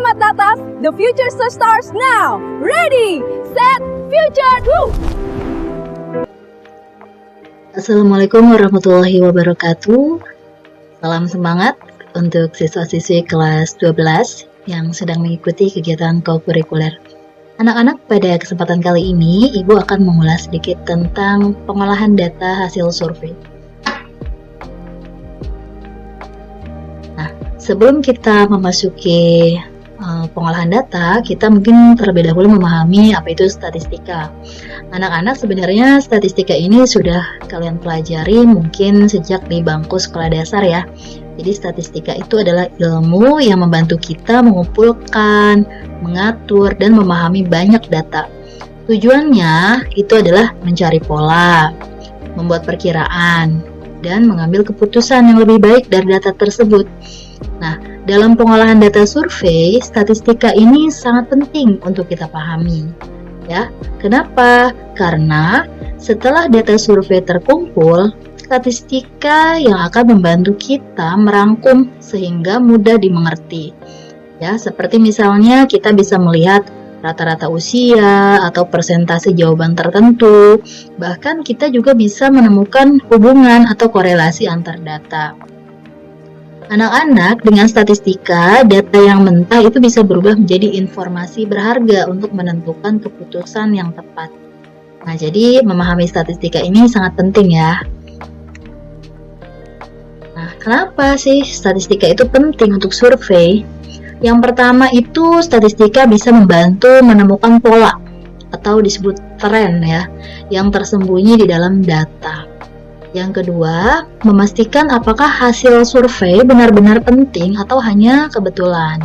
Selamat atas, the future starts now. Ready, set, future, go! Assalamualaikum warahmatullahi wabarakatuh. Salam semangat untuk siswa-siswi kelas 12 yang sedang mengikuti kegiatan kokurikuler. Anak-anak, pada kesempatan kali ini Ibu akan mengulas sedikit tentang pengolahan data hasil survei. Nah, sebelum kita memasuki pengolahan data, kita mungkin terlebih dahulu memahami apa itu statistika. Anak-anak, sebenarnya statistika ini sudah kalian pelajari mungkin sejak di bangku sekolah dasar ya. Jadi statistika itu adalah ilmu yang membantu kita mengumpulkan, mengatur, dan memahami banyak data. Tujuannya itu adalah mencari pola, membuat perkiraan, dan mengambil keputusan yang lebih baik dari data tersebut. Nah, dalam pengolahan data survei, statistika ini sangat penting untuk kita pahami. Ya, kenapa? Karena setelah data survei terkumpul, statistika yang akan membantu kita merangkum sehingga mudah dimengerti. Ya, seperti misalnya kita bisa melihat rata-rata usia atau persentase jawaban tertentu. Bahkan kita juga bisa menemukan hubungan atau korelasi antar data. Anak-anak, dengan statistika, data yang mentah itu bisa berubah menjadi informasi berharga untuk menentukan keputusan yang tepat. Nah, jadi memahami statistika ini sangat penting ya. Nah, kenapa sih statistika itu penting untuk survei? Yang pertama itu statistika bisa membantu menemukan pola atau disebut tren ya, yang tersembunyi di dalam data. Yang kedua, memastikan apakah hasil survei benar-benar penting atau hanya kebetulan.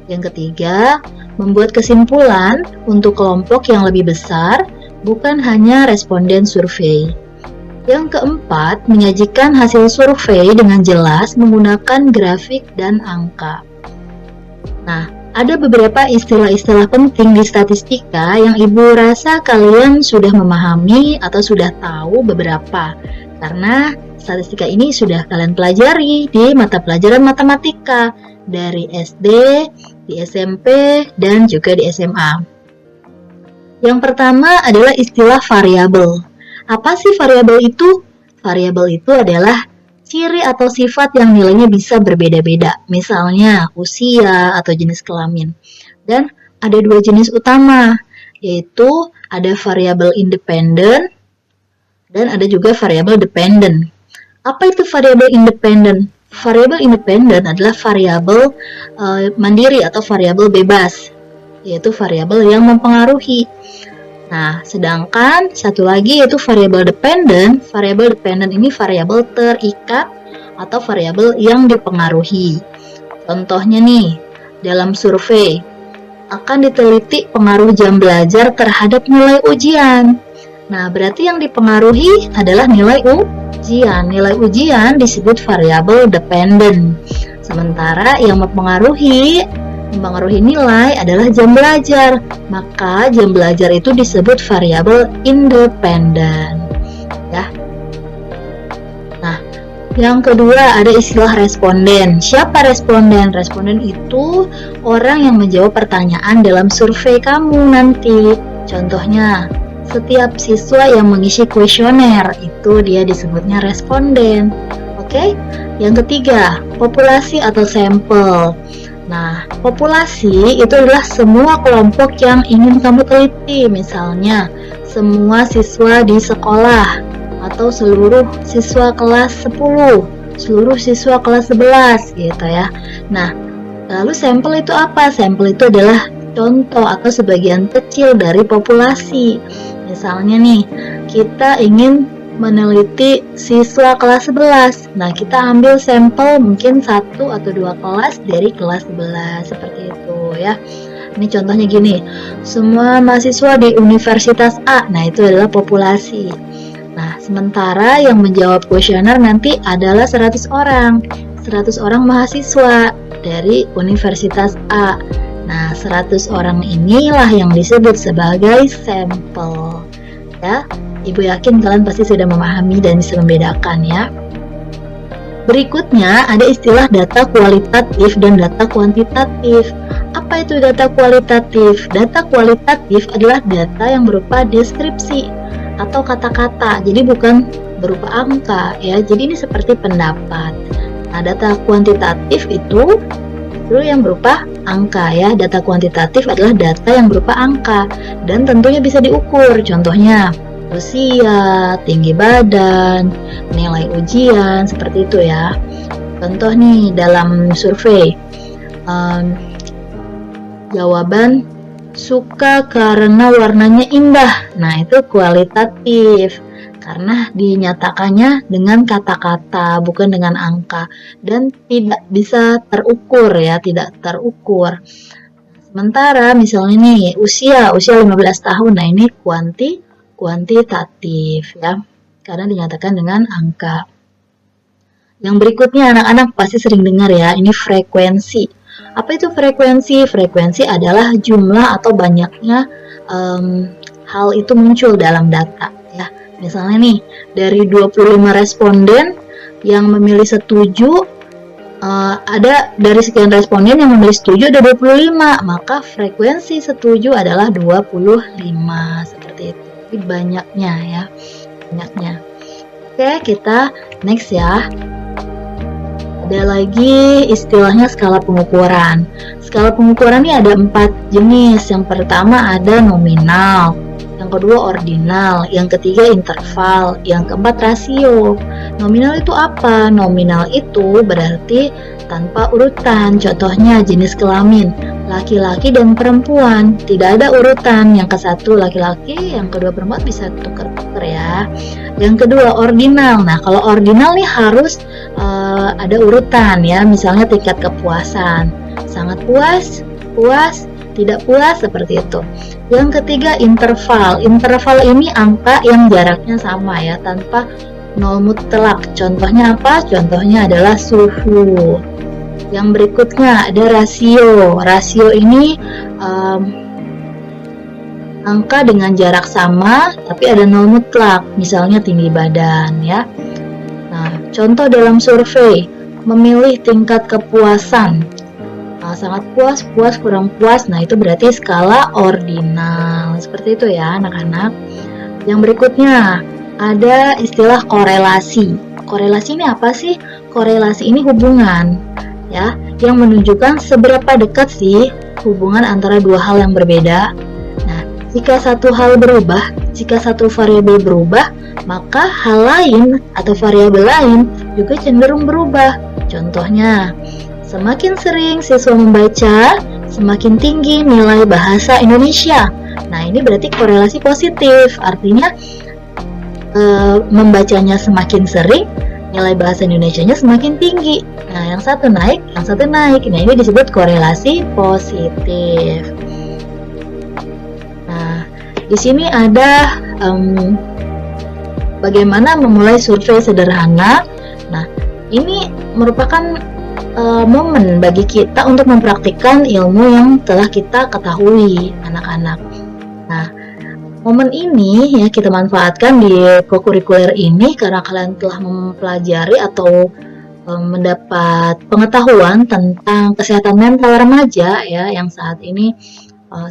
Yang ketiga, membuat kesimpulan untuk kelompok yang lebih besar, bukan hanya responden survei. Yang keempat, menyajikan hasil survei dengan jelas menggunakan grafik dan angka. Nah, ada beberapa istilah-istilah penting di statistika yang Ibu rasa kalian sudah memahami atau sudah tahu beberapa. Karena statistika ini sudah kalian pelajari di mata pelajaran matematika dari SD, di SMP, dan juga di SMA. Yang pertama adalah istilah variabel. Apa sih variabel itu? Variabel itu adalah ciri atau sifat yang nilainya bisa berbeda-beda, misalnya usia atau jenis kelamin. Dan ada dua jenis utama, yaitu ada variabel independen dan ada juga variabel dependent. Apa itu variabel independen? Variabel independen adalah variabel mandiri atau variabel bebas, yaitu variabel yang mempengaruhi. Nah, sedangkan satu lagi yaitu variabel dependent. Variabel dependent ini variabel terikat atau variabel yang dipengaruhi. Contohnya nih, dalam survei akan diteliti pengaruh jam belajar terhadap nilai ujian. Nah, berarti yang dipengaruhi adalah nilai ujian. Nilai ujian disebut variabel dependent. Sementara yang mempengaruhi nilai adalah jam belajar. Maka jam belajar itu disebut variabel independen. Ya. Nah, yang kedua ada istilah responden. Siapa responden? Responden itu orang yang menjawab pertanyaan dalam survei kamu nanti. Contohnya, setiap siswa yang mengisi kuesioner itu dia disebutnya responden. Oke? Yang ketiga, populasi atau sampel. Nah, populasi itu adalah semua kelompok yang ingin kamu teliti, misalnya semua siswa di sekolah atau seluruh siswa kelas 10, seluruh siswa kelas 11 gitu ya. Nah, lalu sampel itu apa? Sampel itu adalah contoh atau sebagian kecil dari populasi. Misalnya nih, kita ingin meneliti siswa kelas 11. Nah, kita ambil sampel mungkin 1 atau 2 kelas dari kelas 11, seperti itu ya. Ini contohnya gini, semua mahasiswa di Universitas A. Nah, itu adalah populasi. Nah, sementara yang menjawab kuesioner nanti adalah 100 orang. 100 orang mahasiswa dari Universitas A. Nah, 100 orang inilah yang disebut sebagai sampel. Ya, Ibu yakin kalian pasti sudah memahami dan bisa membedakan ya. Berikutnya ada istilah data kualitatif dan data kuantitatif. Apa itu data kualitatif? Data kualitatif adalah data yang berupa deskripsi atau kata-kata, jadi bukan berupa angka ya. Jadi ini seperti pendapat. Nah, data kuantitatif itu yang berupa angka ya. Data kuantitatif adalah data yang berupa angka dan tentunya bisa diukur. Contohnya usia, tinggi badan, nilai ujian, seperti itu ya. Contoh nih dalam survei, jawaban suka karena warnanya indah. Nah, itu kualitatif karena dinyatakannya dengan kata-kata, bukan dengan angka, dan tidak bisa terukur ya, tidak terukur. Sementara misalnya nih usia 15 tahun. Nah, ini kuantitatif ya, karena dinyatakan dengan angka. Yang berikutnya anak-anak pasti sering dengar ya, ini frekuensi. Apa itu frekuensi? Frekuensi adalah jumlah atau banyaknya hal itu muncul dalam data ya. Misalnya nih, dari 25 responden yang memilih setuju, ada dari sekian responden yang memilih setuju ada 25, maka frekuensi setuju adalah 25, seperti itu. Jadi banyaknya ya, banyaknya. Oke, kita next ya. Ada lagi istilahnya skala pengukuran. Skala pengukuran ini ada 4 jenis. Yang pertama ada nominal, yang kedua ordinal, yang ketiga interval, yang keempat rasio. Nominal itu apa? Nominal itu berarti tanpa urutan. Contohnya jenis kelamin, laki-laki dan perempuan, tidak ada urutan. Yang ke satu laki-laki, yang kedua perempuan, bisa tuker-tuker ya. Yang kedua ordinal. Nah, kalau ordinal nih harus ada urutan ya. Misalnya tingkat kepuasan, sangat puas, puas, tidak puas, seperti itu. Yang ketiga interval. Interval ini angka yang jaraknya sama ya, tanpa nol mutlak. Contohnya apa? Contohnya adalah suhu. Yang berikutnya ada rasio. Rasio ini angka dengan jarak sama tapi ada nol mutlak, misalnya tinggi badan ya. Nah, contoh dalam survei memilih tingkat kepuasan, sangat puas, puas, kurang puas. Nah, itu berarti skala ordinal, seperti itu ya anak-anak. Yang berikutnya ada istilah korelasi. Korelasi ini apa sih? Korelasi ini hubungan ya, yang menunjukkan seberapa dekat sih hubungan antara dua hal yang berbeda. Nah, jika satu hal berubah, jika satu variabel berubah, maka hal lain atau variabel lain juga cenderung berubah. Contohnya, semakin sering siswa membaca, semakin tinggi nilai bahasa Indonesia. Nah, ini berarti korelasi positif, artinya membacanya semakin sering, nilai bahasa Indonesianya semakin tinggi. Nah, yang satu naik, yang satu naik. Nah, ini disebut korelasi positif. Nah, di sini ada bagaimana memulai survei sederhana. Nah, ini merupakan momen bagi kita untuk mempraktikkan ilmu yang telah kita ketahui, anak-anak. Nah, momen ini ya kita manfaatkan di kokurikuler ini karena kalian telah mempelajari atau mendapat pengetahuan tentang kesehatan mental remaja ya, yang saat ini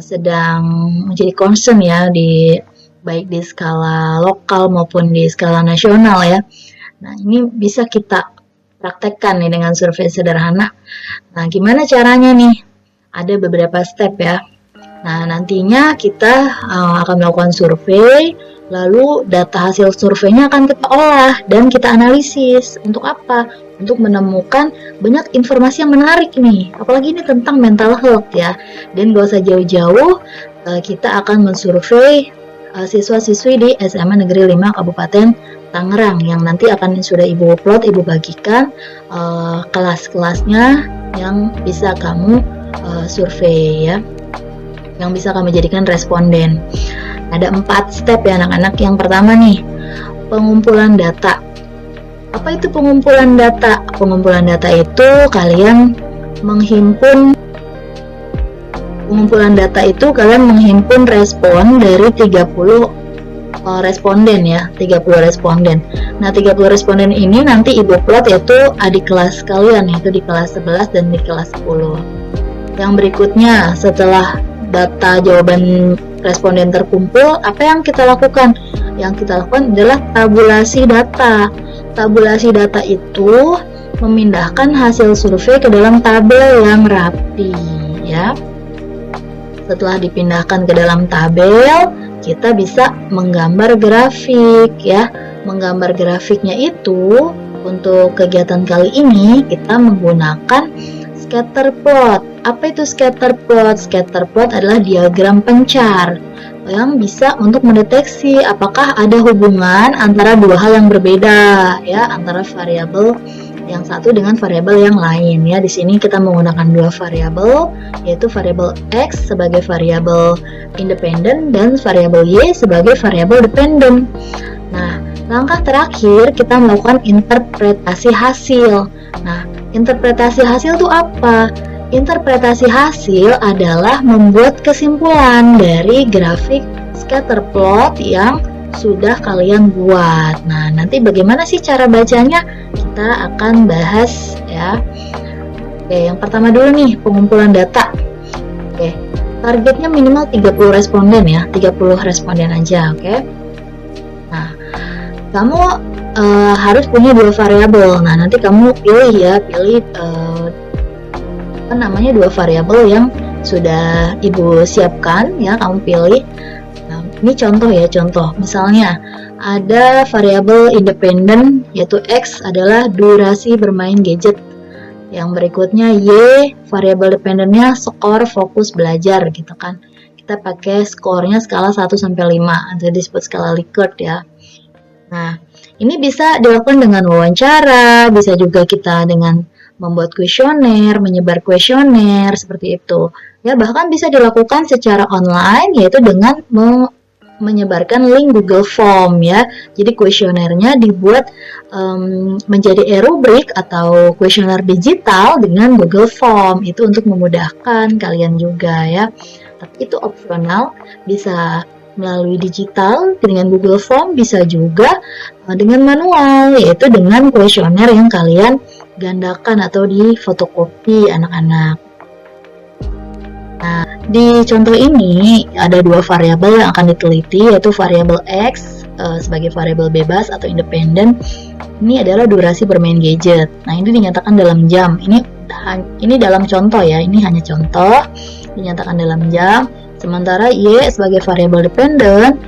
sedang menjadi concern ya, baik di skala lokal maupun di skala nasional ya. Nah, ini bisa kita praktekkan nih dengan survei sederhana. Nah, gimana caranya nih? Ada beberapa step ya. Nah, nantinya kita akan melakukan survei, lalu data hasil surveinya akan kita olah dan kita analisis. Untuk apa? Untuk menemukan banyak informasi yang menarik nih, apalagi ini tentang mental health ya. Dan gak usah jauh-jauh, kita akan mensurvei siswa-siswi di SMA Negeri 5 Kabupaten Tangerang yang nanti akan sudah Ibu upload, Ibu bagikan kelas-kelasnya yang bisa kamu survei ya, yang bisa kami jadikan responden. Ada 4 step ya anak-anak. Yang pertama nih, pengumpulan data. Apa itu pengumpulan data? Pengumpulan data itu kalian menghimpun respon dari 30 responden ya, 30 responden. Nah, 30 responden ini nanti Ibu upload yaitu adik kelas kalian, yaitu di kelas 11 dan di kelas 10. Yang berikutnya, setelah data jawaban responden terkumpul, apa yang kita lakukan? Yang kita lakukan adalah tabulasi data. Tabulasi data itu memindahkan hasil survei ke dalam tabel yang rapi, ya. Setelah dipindahkan ke dalam tabel, kita bisa menggambar grafik, ya. Menggambar grafiknya itu untuk kegiatan kali ini kita menggunakan scatter plot. Apa itu scatter plot? Scatter plot adalah diagram pencar yang bisa untuk mendeteksi apakah ada hubungan antara dua hal yang berbeda, ya, antara variabel yang satu dengan variabel yang lain, ya. Di sini kita menggunakan dua variabel, yaitu variabel X sebagai variabel independen dan variabel Y sebagai variabel dependen. Nah, langkah terakhir kita melakukan interpretasi hasil. Nah, interpretasi hasil itu apa? Interpretasi hasil adalah membuat kesimpulan dari grafik scatter plot yang sudah kalian buat. Nah, nanti bagaimana sih cara bacanya? Kita akan bahas, ya. Oke, yang pertama dulu nih, pengumpulan data. Oke, targetnya minimal 30 responden, ya. 30 responden aja, oke. Nah, kamu harus punya dua variabel. Nah, nanti kamu pilih dua variabel yang sudah Ibu siapkan, ya. Kamu pilih. Nah, ini contoh, ya, contoh. Misalnya ada variabel independen yaitu X adalah durasi bermain gadget. Yang berikutnya Y, variabel dependennya skor fokus belajar, gitu kan. Kita pakai skornya skala 1 sampai 5, atau disebut skala Likert, ya. Nah, ini bisa dilakukan dengan wawancara, bisa juga kita dengan membuat kuesioner, menyebar kuesioner, seperti itu. Ya, bahkan bisa dilakukan secara online, yaitu dengan menyebarkan link Google Form, ya. Jadi kuesionernya dibuat menjadi e-rubrik atau kuesioner digital dengan Google Form. Itu untuk memudahkan kalian juga, ya. Tapi itu opsional, bisa melalui digital dengan Google Form, bisa juga dengan manual, yaitu dengan kuesioner yang kalian gandakan atau di fotokopi anak-anak. Nah, di contoh ini ada dua variabel yang akan diteliti, yaitu variabel X sebagai variabel bebas atau independen. Ini adalah durasi bermain gadget. Nah, ini dinyatakan dalam jam. Ini dalam contoh, ya. Ini hanya contoh, dinyatakan dalam jam. Sementara Y sebagai variabel dependen,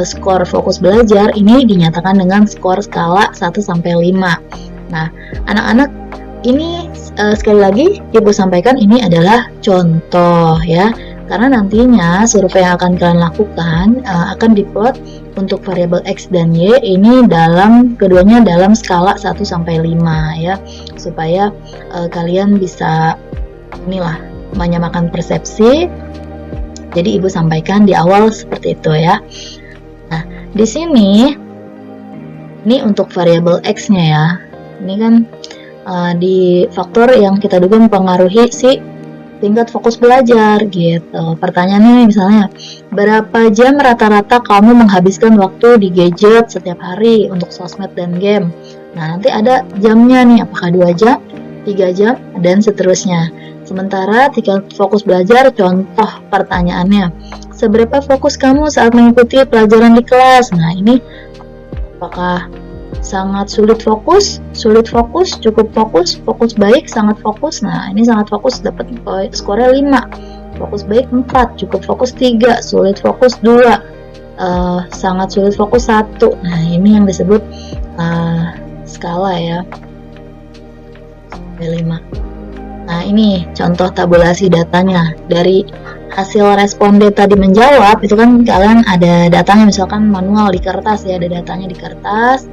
skor fokus belajar ini dinyatakan dengan skor skala 1 sampai 5. Nah, anak-anak, ini sekali lagi Ibu sampaikan ini adalah contoh, ya. Karena nantinya survei yang akan kalian lakukan akan diplot untuk variabel X dan Y ini keduanya dalam skala 1 sampai 5, ya. Supaya kalian bisa menyamakan persepsi. Jadi Ibu sampaikan di awal seperti itu, ya. Nah, di sini ini untuk variabel X-nya, ya. Ini kan di faktor yang kita duga mempengaruhi si tingkat fokus belajar, gitu. Pertanyaannya misalnya, berapa jam rata-rata kamu menghabiskan waktu di gadget setiap hari untuk sosmed dan game? Nah, nanti ada jamnya nih, apakah 2 jam, 3 jam, dan seterusnya. Sementara tingkat fokus belajar, contoh pertanyaannya, seberapa fokus kamu saat mengikuti pelajaran di kelas? Nah, ini apakah sangat sulit fokus, cukup fokus, fokus baik, sangat fokus? Nah, ini sangat fokus dapat skornya 5, fokus baik 4, cukup fokus 3, sulit fokus 2, sangat sulit fokus 1. Nah, ini yang disebut skala, ya, sampai 5. Nah, ini contoh tabulasi datanya. Dari hasil responden tadi menjawab, itu kan kalian ada datanya, misalkan manual di kertas, ya, ada datanya di kertas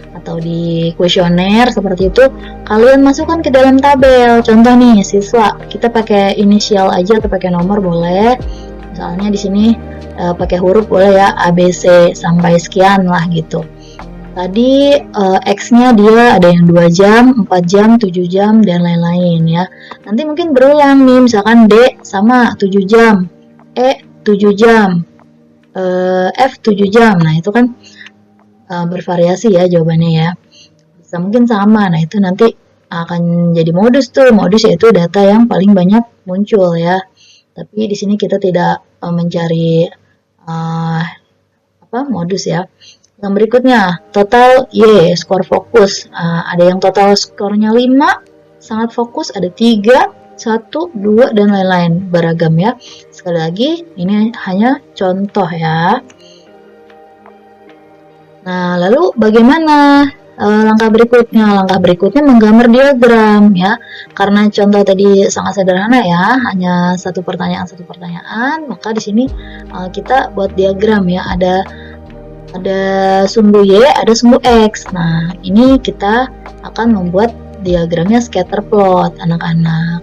atau di kuesioner seperti itu, kalian masukkan ke dalam tabel. Contoh nih, siswa, kita pakai inisial aja atau pakai nomor boleh. Misalnya di sini pakai huruf boleh, ya, ABC sampai sekian lah, gitu. Tadi X-nya dia ada yang 2 jam, 4 jam, 7 jam, dan lain-lain, ya. Nanti mungkin berulang nih, misalkan D sama 7 jam, E 7 jam, F 7 jam. Nah, itu kan bervariasi, ya, jawabannya, ya. Bisa mungkin sama. Nah, itu nanti akan jadi modus tuh. Modus yaitu data yang paling banyak muncul ya. Tapi di sini kita tidak mencari modus ya. Yang berikutnya, total Y, skor fokus. Ada yang total skornya 5, sangat fokus, ada 3, 1, 2, dan lain-lain. Beragam ya. Sekali lagi, ini hanya contoh ya. Nah, lalu bagaimana langkah berikutnya? Langkah berikutnya menggambar diagram ya. Karena contoh tadi sangat sederhana ya, hanya satu pertanyaan, maka di sini kita buat diagram ya. Ada sumbu Y, ada sumbu X. Nah, ini kita akan membuat diagramnya scatter plot, anak-anak.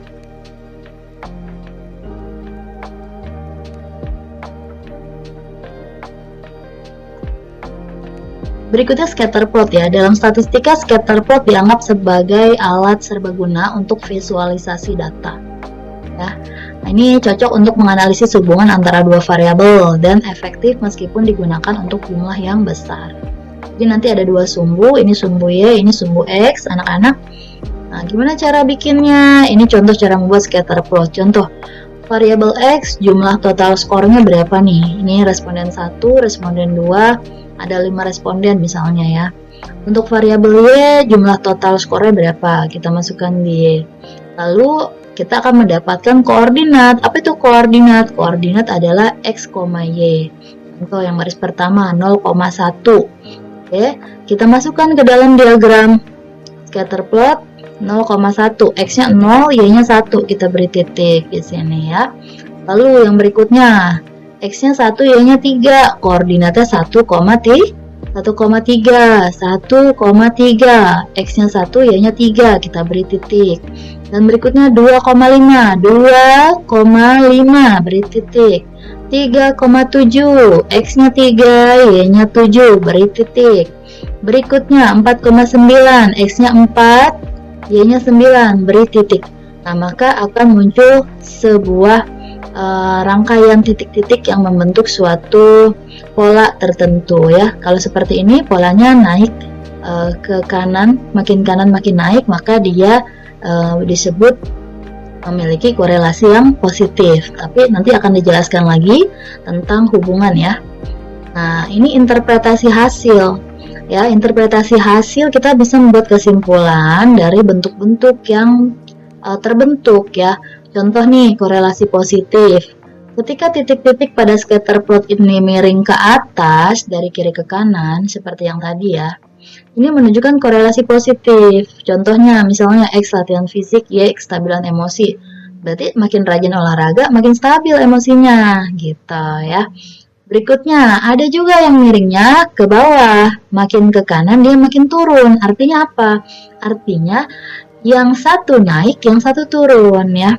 Berikutnya scatter plot ya. Dalam statistika, scatter plot dianggap sebagai alat serbaguna untuk visualisasi data. Ya. Nah, ini cocok untuk menganalisis hubungan antara dua variabel dan efektif meskipun digunakan untuk jumlah yang besar. Jadi nanti ada dua sumbu, ini sumbu Y, ini sumbu X, anak-anak. Nah, gimana cara bikinnya? Ini contoh cara membuat scatter plot. Contoh, variabel X jumlah total skornya berapa nih? Ini responden 1, responden 2, ada 5 responden misalnya ya. Untuk variabel Y jumlah total skornya berapa? Kita masukkan di Y. Lalu kita akan mendapatkan koordinat. Apa itu koordinat? Koordinat adalah X, Y. Contoh yang baris pertama 0,1. Oke, kita masukkan ke dalam diagram scatter plot 0,1. X-nya 0, Y-nya 1. Kita beri titik di sini ya. Lalu yang berikutnya X-nya 1, Y-nya 3. Koordinatnya 1,3. 1,3. X-nya 1, Y-nya 3. Kita beri titik. Dan berikutnya 2,5. 2,5. Beri titik. 3,7. X-nya 3, Y-nya 7. Beri titik. Berikutnya 4,9. X-nya 4, Y-nya 9. Beri titik. Nah, maka akan muncul sebuah rangkaian titik-titik yang membentuk suatu pola tertentu ya. Kalau seperti ini polanya naik ke kanan makin naik, maka dia disebut memiliki korelasi yang positif. Tapi nanti akan dijelaskan lagi tentang hubungan ya. Nah, ini interpretasi hasil ya. Interpretasi hasil kita bisa membuat kesimpulan dari bentuk-bentuk yang terbentuk ya. Contoh nih, korelasi positif. Ketika titik-titik pada scatter plot ini miring ke atas dari kiri ke kanan, seperti yang tadi ya, ini menunjukkan korelasi positif. Contohnya, misalnya X latihan fisik, Y kestabilan emosi. Berarti makin rajin olahraga, makin stabil emosinya, gitu ya. Berikutnya, ada juga yang miringnya ke bawah, makin ke kanan dia makin turun. Artinya apa? Artinya yang satu naik, yang satu turun ya.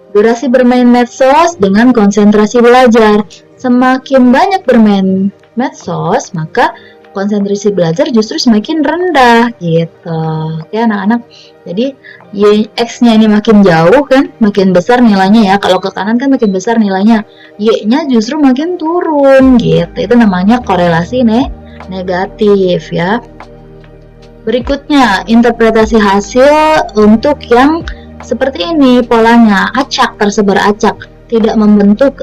Durasi bermain medsos dengan konsentrasi belajar. Semakin banyak bermain medsos, maka konsentrasi belajar justru semakin rendah gitu. Oke anak-anak. Jadi X-nya ini makin jauh kan, makin besar nilainya ya. Kalau ke kanan kan makin besar nilainya. Y-nya justru makin turun gitu. Itu namanya korelasi negatif ya. Berikutnya, interpretasi hasil untuk yang seperti ini polanya, acak, tersebar acak, tidak membentuk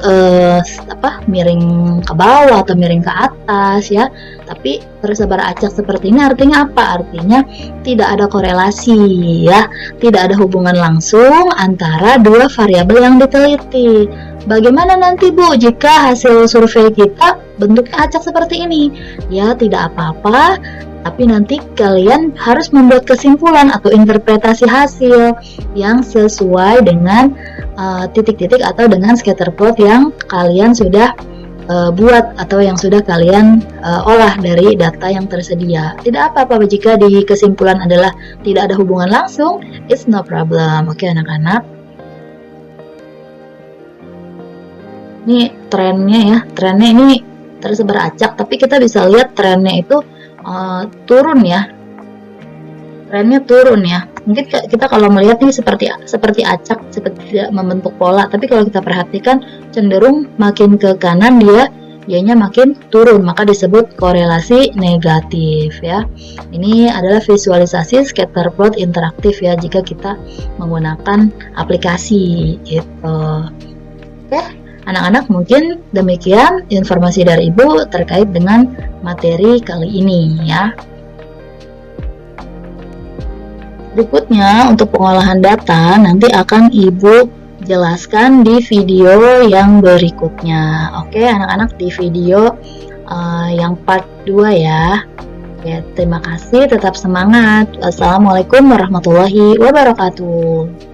miring ke bawah atau miring ke atas ya, tapi tersebar acak seperti ini artinya apa? Artinya tidak ada korelasi ya, tidak ada hubungan langsung antara dua variabel yang diteliti. Bagaimana nanti Bu jika hasil survei kita bentuknya acak seperti ini? Ya tidak apa-apa, tapi nanti kalian harus membuat kesimpulan atau interpretasi hasil yang sesuai dengan titik-titik atau dengan scatter plot yang kalian sudah buat atau yang sudah kalian olah dari data yang tersedia. Tidak apa-apa jika di kesimpulan adalah tidak ada hubungan langsung, it's no problem. Oke anak-anak. Ini trennya ya, trennya ini tersebar acak, tapi kita bisa lihat trennya itu turun ya, trennya turun ya. Mungkin kita kalau melihat ini seperti acak, seperti tidak membentuk pola, tapi kalau kita perhatikan cenderung makin ke kanan dia Y-nya makin turun, maka disebut korelasi negatif ya. Ini adalah visualisasi scatter plot interaktif ya jika kita menggunakan aplikasi gitu. Oke, anak-anak, mungkin demikian informasi dari Ibu terkait dengan materi kali ini ya. Berikutnya untuk pengolahan data nanti akan Ibu jelaskan di video yang berikutnya. Oke anak-anak, di video yang part 2 ya. Oke, terima kasih, tetap semangat. Wassalamualaikum warahmatullahi wabarakatuh.